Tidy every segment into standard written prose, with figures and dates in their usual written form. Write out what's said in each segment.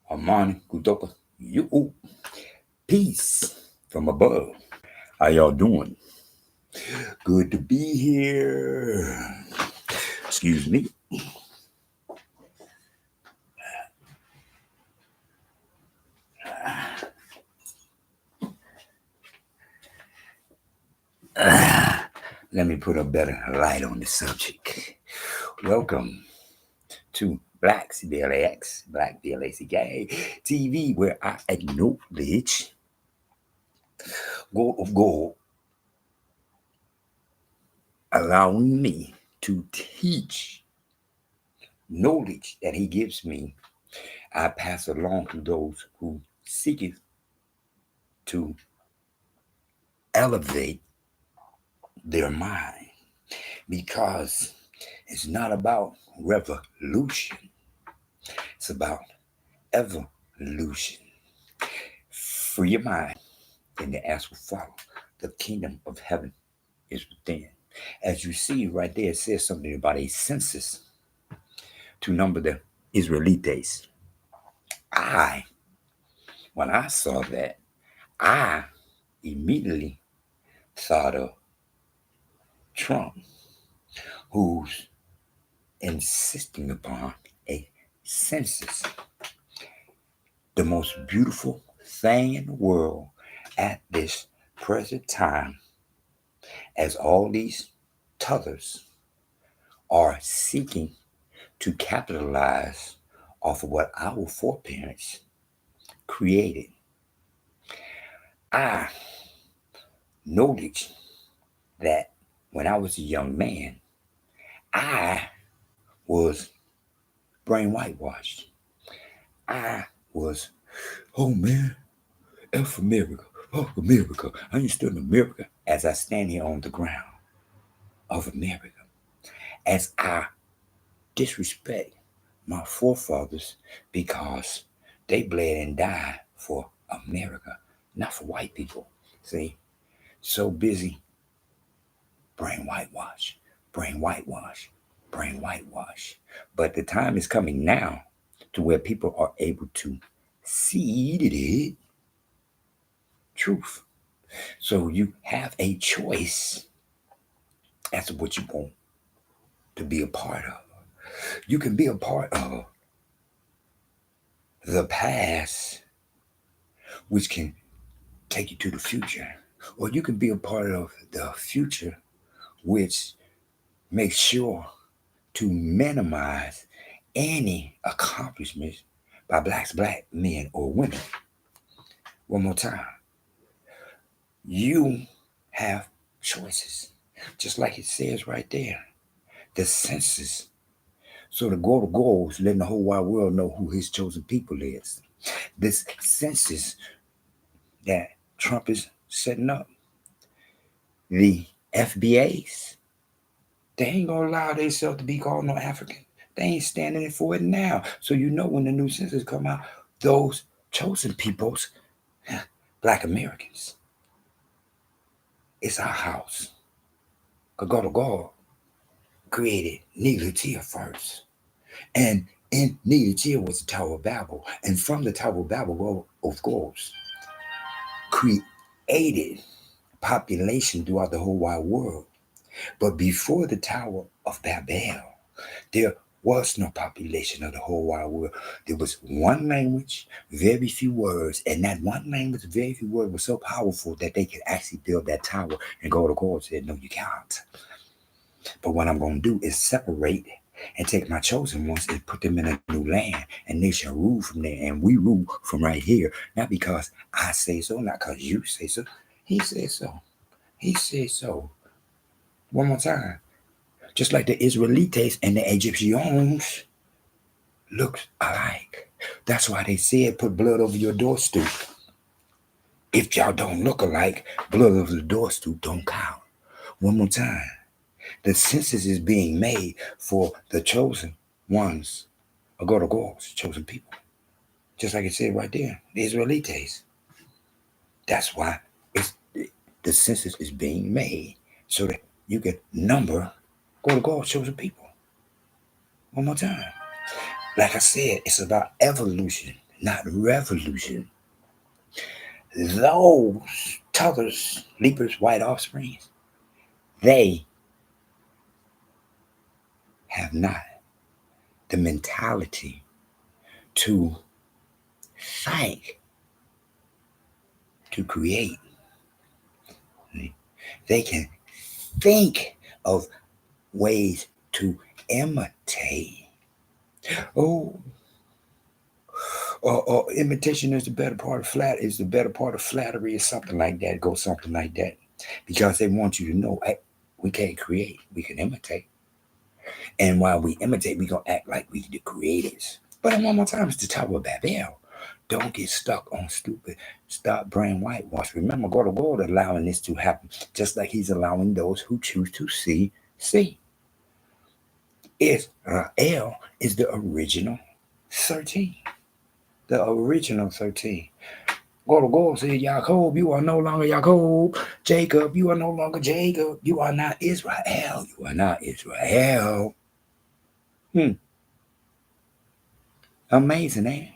Amani Kudoka, you peace from above. How y'all doing? Good to be here. Excuse me. Let me put a better light on the subject. Welcome to Blaxblack TV, where I acknowledge God of God allowing me to teach knowledge that He gives me. I pass along to those who seek it to elevate their mind, because it's not about revolution, it's about evolution. Free your mind, and the ass will follow. The kingdom of heaven is within. As you see right there, it says something about a census to number the Isralties. When I saw that, I immediately thought of Trump, who's insisting upon a census. The most beautiful thing in the world at this present time, as all these t'others are seeking to capitalize off of what our foreparents created. I noticed that when I was a young man, I was brain whitewashed. I was, oh man, F America, oh America, I ain't still in America, as I stand here on the ground of America, as I disrespect my forefathers because they bled and died for America, not for white people. See, so busy brain whitewash, brain whitewash, brain whitewash. But the time is coming now to where people are able to see it truth. So you have a choice as to what you want to be a part of. You can be a part of the past, which can take you to the future, or you can be a part of the future, which makes sure to minimize any accomplishments by black men or women. One more time. You have choices, just like it says right there. The census. So the GODofgods letting the whole wide world know who His chosen people is. This census that Trump is setting up, the FBAs, they ain't gonna allow themselves to be called no African. They ain't standing for it now. So you know when the new census come out, those chosen peoples, black Americans, it's our house. God created Neelytia first. And in Neelytia was the Tower of Babel. And from the Tower of Babel, of course, created population throughout the whole wide world. But before the Tower of Babel, there was no population of the whole wide world. There was one language, very few words, and that one language, very few words, was so powerful that they could actually build that tower. And God said, no, you can't. But what I'm going to do is separate and take my chosen ones and put them in a new land, and they shall rule from there. And we rule from right here, not because I say so, not because you say so. He said so. He said so. One more time. Just like the Israelites and the Egyptians look alike. That's why they said put blood over your doorstep. If y'all don't look alike, blood over the doorstep don't count. One more time. The census is being made for the chosen ones, GODofgods, chosen people. Just like it said right there, the Israelites. That's why the census is being made, so that you can number GODofgods, chosen people. One more time. Like I said, it's about evolution. not revolution. Those tuggers, leapers, white offsprings, they have not the mentality to think, to create. They can think of ways to imitate. Oh, or imitation is the better part of flattery or something like that. Go something like that, because they want you to know, hey, we can't create, we can imitate, and while we imitate, we gonna act like we the creators. But one more time, it's the Tower of Babel. Don't get stuck on stupid. Stop brain whitewash. Remember, God of world allowing this to happen, just like He's allowing those who choose to see. Israel is the original 13. The original 13. God of God said, Jacob, you are no longer Jacob. Jacob, you are no longer Jacob. You are not Israel. You are not Israel. Amazing, eh?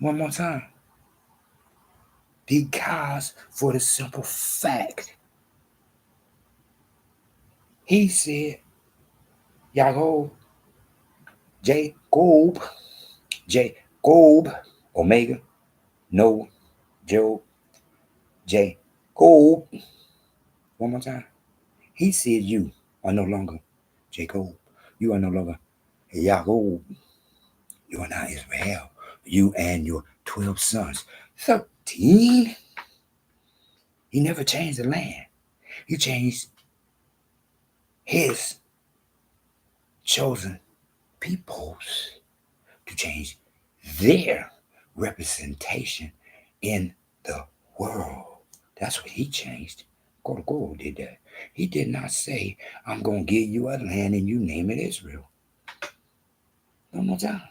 One more time. Because for the simple fact, he said, Jacob, Jacob, Jacob, Omega, Noah, Job, Jacob. One more time. He said, you are no longer Jacob. You are no longer Jacob. You are not Israel. You and your 12 sons. 13. He never changed the land. He changed his chosen peoples to change their representation in the world. That's what he changed. God did that. He did not say, I'm going to give you a land and you name it Israel. No more time.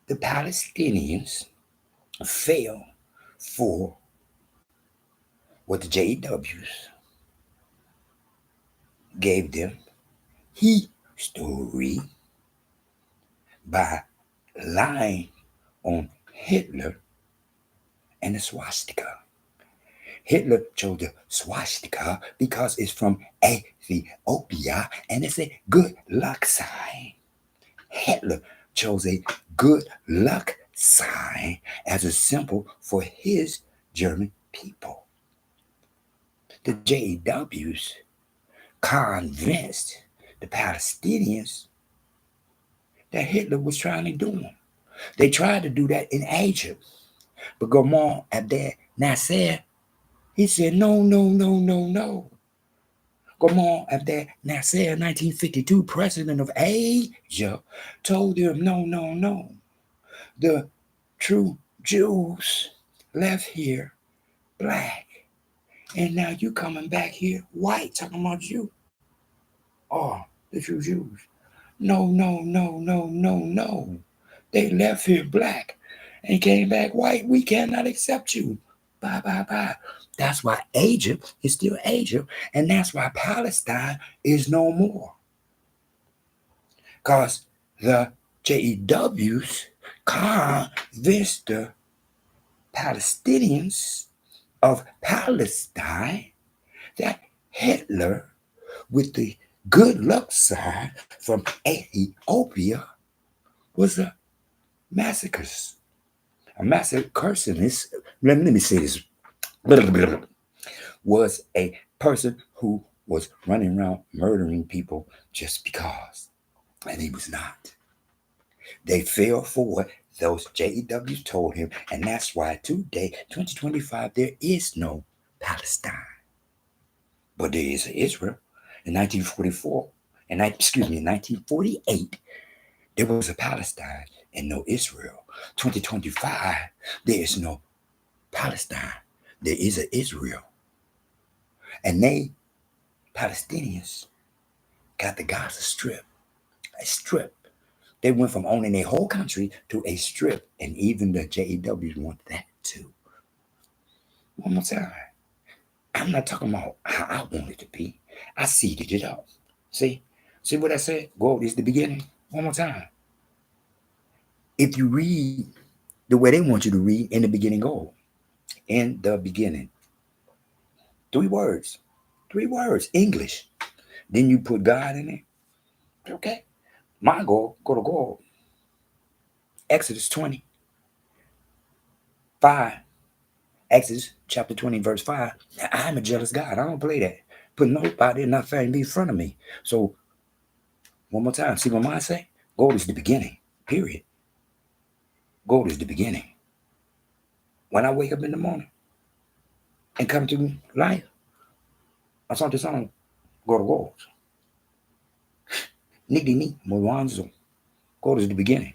The Palestinians fell for what the JWs gave them history by lying on Hitler and the swastika. Hitler chose the swastika because it's from Ethiopia and it's a good luck sign. Hitler chose a good luck sign as a symbol for his German people. The JWs convinced the Palestinians that Hitler was trying to do them. They tried to do that in Egypt, but Gamal Abdel Nasser, he said, no, no, no, no, no. Gamal Abdel Nasser, 1952 president of Asia, told them, no, no, no. The true Jews left here black, and now you coming back here white, talking about you. Oh, the true Jews. No, no, no, no, no, no. They left here black and came back white. We cannot accept you. Bye, bye, bye. That's why Egypt is still Egypt, and that's why Palestine is no more. Because the JEWs convinced the Palestinians of Palestine that Hitler, with the good luck sign from Ethiopia, was a masochist. A masochist, let me say this, was a person who was running around murdering people just because. And he was not. They fell for what those JEWs told him, and that's why today, 2025, there is no Palestine. But there is Israel. In 1944, and in 1948, there was a Palestine and no Israel. 2025, there is no Palestine. There is an Israel. And they, Palestinians, got the Gaza Strip. A strip. They went from owning a whole country to a strip, and even the JEWs want that too. One more time. I'm not talking about how I want it to be. I seeded it up. See what I said? Gold is the beginning. One more time. If you read the way they want you to read, in the beginning, God. In the beginning. 3 words. 3 words. English. Then you put God in it. Okay. My goal, go to God. Exodus 20:5. Exodus chapter 20, verse 5. Now, I'm a jealous God. I don't play that. Put nobody, nothing be in front of me. So, one more time. See what mine say? God is the beginning. Period. God is the beginning. When I wake up in the morning and come to life, I start the song, go to God. Nigdy ni Mwanzo. God is the beginning.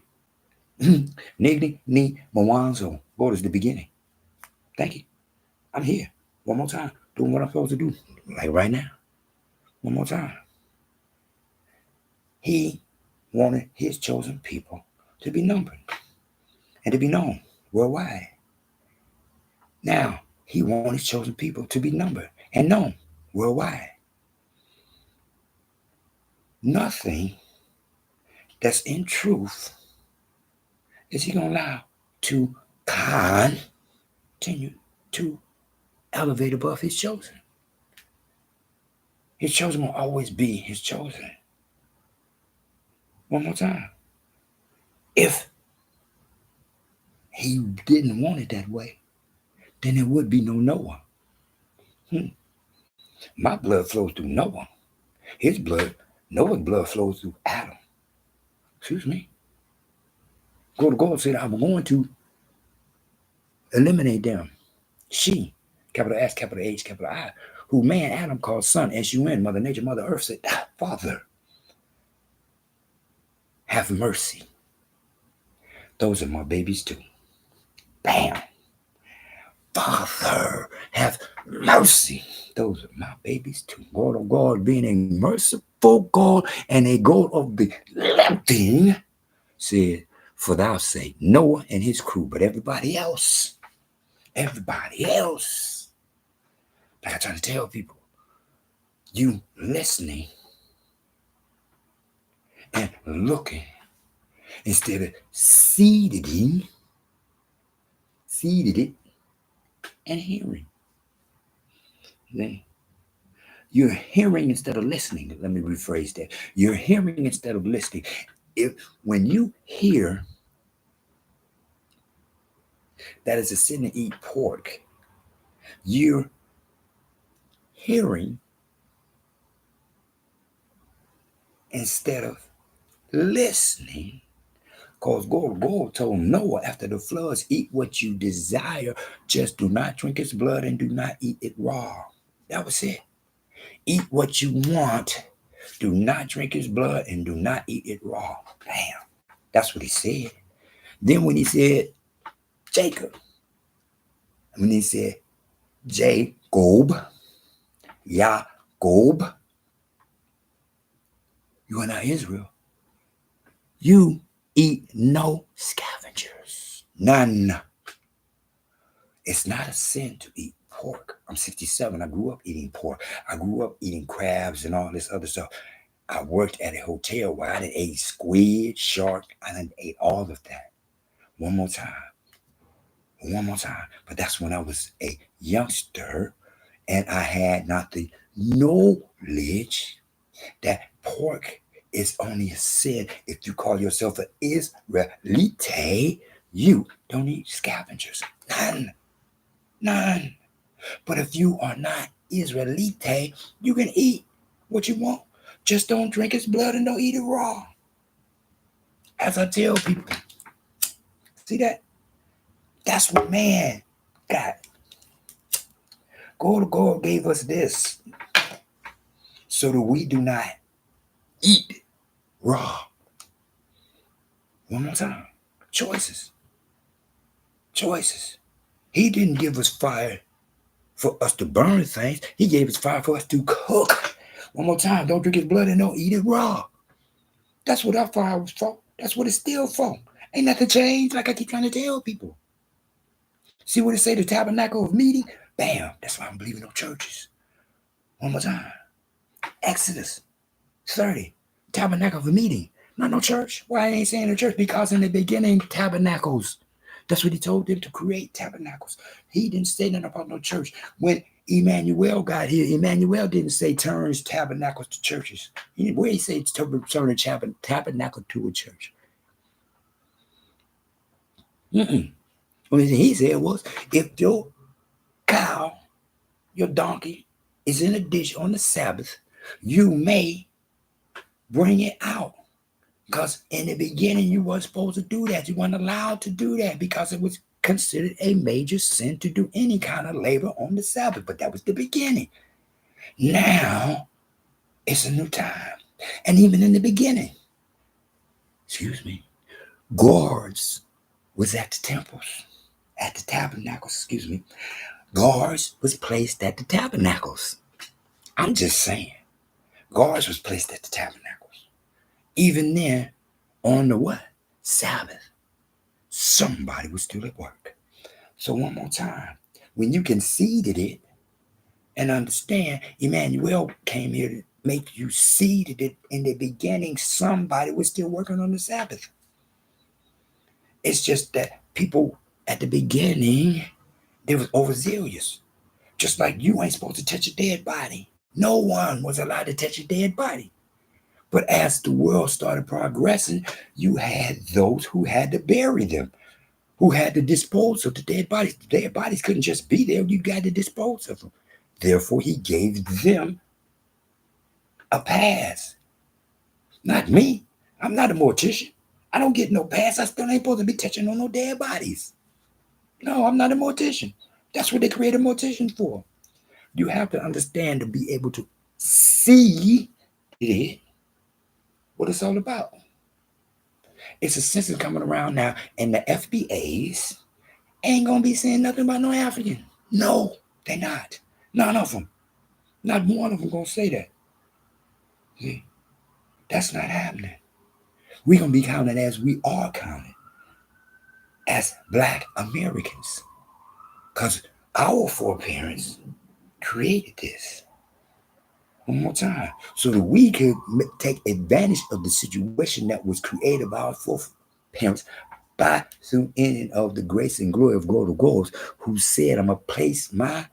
Nigdy ni Mwanzo. God is the beginning. Thank you. I'm here. One more time. Doing what I'm supposed to do. Like right now. One more time. He wanted his chosen people to be numbered and to be known worldwide. Now, he wanted his chosen people to be numbered and known worldwide. Nothing that's in truth is he going to allow to continue to elevate above his chosen. His chosen will always be his chosen. One more time. If he didn't want it that way, then there would be no Noah. My blood flows through Noah. Noah's blood flows through Adam. Excuse me. God said, I'm going to eliminate them. She, capital S, capital H, capital I, who man Adam called son, S-U-N, Mother Nature, Mother Earth said, Father, have mercy. Those are my babies too. Bam. Father, have mercy. Those are my babies too. God of God, being a merciful God and a God of the living, said, for thou sake, Noah and his crew, but everybody else, like I try to tell people, you listening and looking instead of seeded it and hearing. Then you're hearing instead of listening. Let me rephrase that. You're hearing instead of listening. When you hear that it's a sin to eat pork, you're hearing instead of listening. Because God told Noah after the floods, eat what you desire, just do not drink its blood and do not eat it raw. That was it. Eat what you want, do not drink his blood and do not eat it raw. Damn, that's what he said. Then when he said Jacob, when he said Jacob, Yacob, you are not Israel. You eat no scavengers. None. It's not a sin to eat pork. I'm 67. I grew up eating pork. I grew up eating crabs and all this other stuff. I worked at a hotel where I done ate squid, shark. I done ate all of that. One more time. But that's when I was a youngster and I had not the knowledge that pork is only a sin if you call yourself an Israelite. You don't eat scavengers. None. But if you are not Israelite, you can eat what you want. Just don't drink its blood and don't eat it raw. As I tell people, see that? That's what man got. God gave us this so that we do not eat raw. One more time. Choices. He didn't give us fire for us to burn things. He gave us fire for us to cook. One more time. Don't drink his blood and don't eat it raw. That's what our fire was for. That's what it's still for. Ain't nothing changed, like I keep trying to tell people. See what it say, the tabernacle of meeting? Bam. That's why I'm believing no churches. One more time. Exodus 30. Tabernacle of meeting. Not no church. Why I ain't saying the church? Because in the beginning, tabernacles. That's what he told them to create tabernacles. He didn't say nothing about no church. When Emmanuel got here, Emmanuel didn't say turns tabernacles to churches. Where he said turn a tabernacle to a church. What he said was, if your cow, your donkey, is in a ditch on the Sabbath, you may bring it out. Because in the beginning, you weren't supposed to do that. You weren't allowed to do that because it was considered a major sin to do any kind of labor on the Sabbath. But that was the beginning. Now, it's a new time. And even in the beginning, guards was at the temples, at the tabernacles, Guards was placed at the tabernacles. I'm just saying. Guards was placed at the tabernacles. Even then, on the what? Sabbath. Somebody was still at work. So one more time. When you conceded it and understand, Emmanuel came here to make you seated it in the beginning. Somebody was still working on the Sabbath. It's just that people at the beginning, they was overzealous. Just like you ain't supposed to touch a dead body. No one was allowed to touch a dead body. But as the world started progressing, you had those who had to bury them, who had to dispose of the dead bodies. The dead bodies couldn't just be there. You got to dispose of them. Therefore, he gave them a pass. Not me. I'm not a mortician. I don't get no pass. I still ain't supposed to be touching on no dead bodies. No, I'm not a mortician. That's what they created a mortician for. You have to understand to be able to see it, what it's all about. It's a census coming around now, and the FBAs ain't gonna be saying nothing about no African. No, they're not. None of them. Not one of them gonna say that. See, that's not happening. We're gonna be counted as we are counted, as Black Americans, because our foreparents created this. One more time, so that we could take advantage of the situation that was created by our foreparents by through in of the grace and glory of GODofgods, who said, I'm going to place my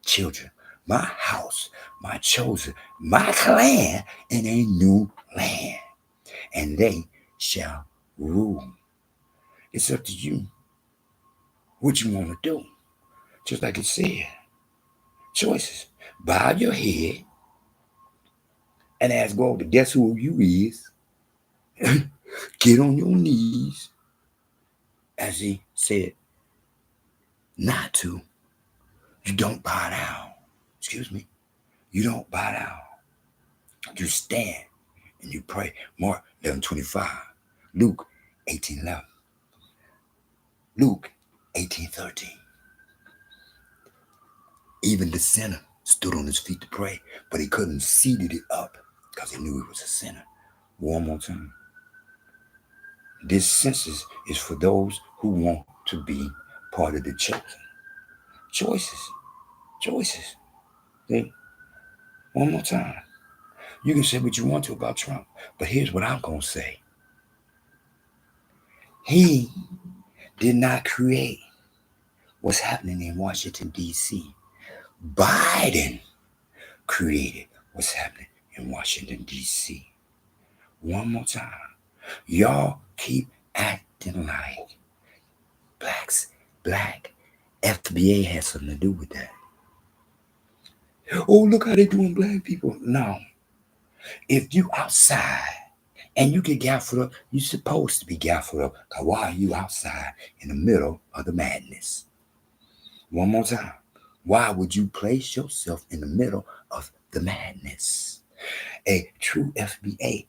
children, my house, my chosen, my clan in a new land, and they shall rule. It's up to you what you want to do. Just like it said, choices. Bow your head and ask God to guess who you is. Get on your knees, as he said not to. You don't bow down. You don't bow down. You stand and you pray. Mark 11:25. Luke 18:11. Luke 18:13. Even the sinner stood on his feet to pray, but he couldn't seated it up because he knew he was a sinner. One more time. This census is for those who want to be part of the chosen. Choices. See? One more time. You can say what you want to about Trump, but here's what I'm going to say. He did not create what's happening in Washington, D.C. Biden created what's happening in Washington, D.C. One more time. Y'all keep acting like black FBA has something to do with that. Oh, look how they doing black people. No. If you outside and you get gaffled up, you're supposed to be gaffled up. Because why are you outside in the middle of the madness? One more time. Why would you place yourself in the middle of the madness? A true FBA,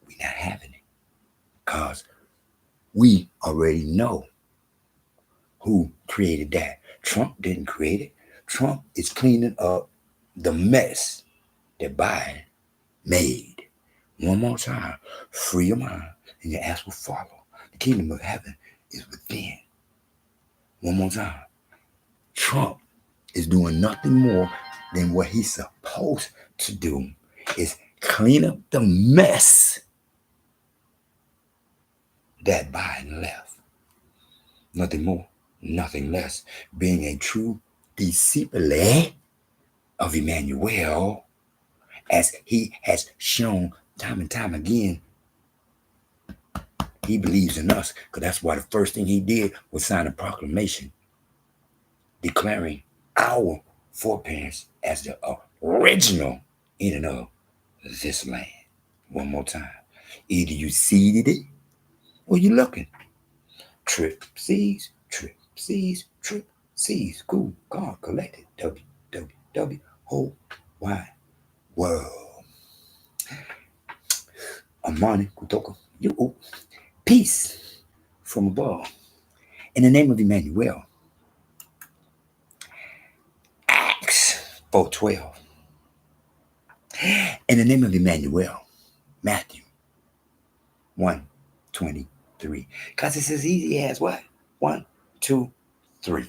we're not having it. Because we already know who created that. Trump didn't create it. Trump is cleaning up the mess that Biden made. One more time, free your mind and your ass will follow. The kingdom of heaven is within. One more time, Trump is doing nothing more than what he's supposed to do, is clean up the mess that by and left. Nothing more, nothing less, being a true disciple of Emmanuel, as he has shown time and time again. He believes in us, because that's why the first thing he did was sign a proclamation declaring our foreparents as the original in and of this land. One more time. Either you seeded it or you looking. Trip seeds, trip seeds, trip seeds. Cool, God collected. WWW, whole wide world. Amani kutoka you. Peace from above. In the name of Emmanuel. Acts 4:12. In the name of Emmanuel. Matthew 1:23. Because it's as easy as what? 1, 2, 3.